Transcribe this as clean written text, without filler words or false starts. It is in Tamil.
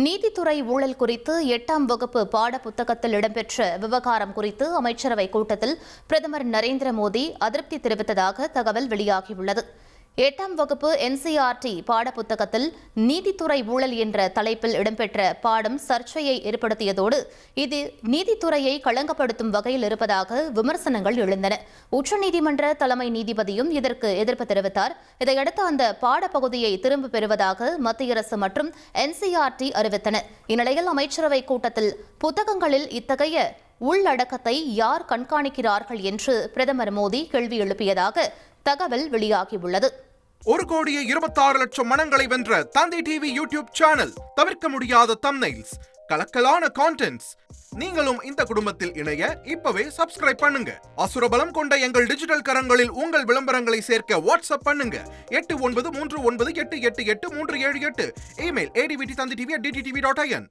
நீதித்துறை ஊழல் குறித்து 8ஆம் வகுப்பு பாட புத்தகத்தில் இடம்பெற்ற விவகாரம் குறித்து அமைச்சரவை கூட்டத்தில் பிரதமர் நரேந்திர மோடி அதிருப்தி தெரிவித்ததாக தகவல் வெளியாகியுள்ளது. 8ஆம் வகுப்பு NCERT பாடப்புத்தகத்தில் நீதித்துறை ஊழல் என்ற தலைப்பில் இடம்பெற்ற பாடம் சர்ச்சையை ஏற்படுத்தியதோடு இது நீதித்துறையை களங்கப்படுத்தும் வகையில் இருப்பதாக விமர்சனங்கள் எழுந்தன. உச்சநீதிமன்ற தலைமை நீதிபதியும் இதற்கு எதிர்ப்பு தெரிவித்தார். இதையடுத்து அந்த பாடப்பகுதியை திரும்பப் பெறுவதாக மத்திய அரசு மற்றும் NCERT அறிவித்தன. இந்நிலையில் அமைச்சரவை கூட்டத்தில் புத்தகங்களில் இத்தகைய உள்ளடக்கத்தை யார் கண்காணிக்கிறார்கள் என்று பிரதமர் மோடி கேள்வி எழுப்பியதாக தகவல் வெளியாகியுள்ளது. 1,26,00,000 மனங்களை வென்ற தந்தை டிவி யூடியூப் சேனல். தவிர்க்க முடியாத தம்ப்நெயில்ஸ், கலக்கலான கான்டென்ட்ஸ். நீங்களும் இந்த குடும்பத்தில் இணைய இப்பவே சப்ஸ்கிரைப் பண்ணுங்க. அசுரபலம் கொண்ட எங்கள் டிஜிட்டல் கரங்களில் உங்கள் விளம்பரங்களை சேர்க்க வாட்ஸ்அப் பண்ணுங்க. 8939888838. Email advttv@dttv.in.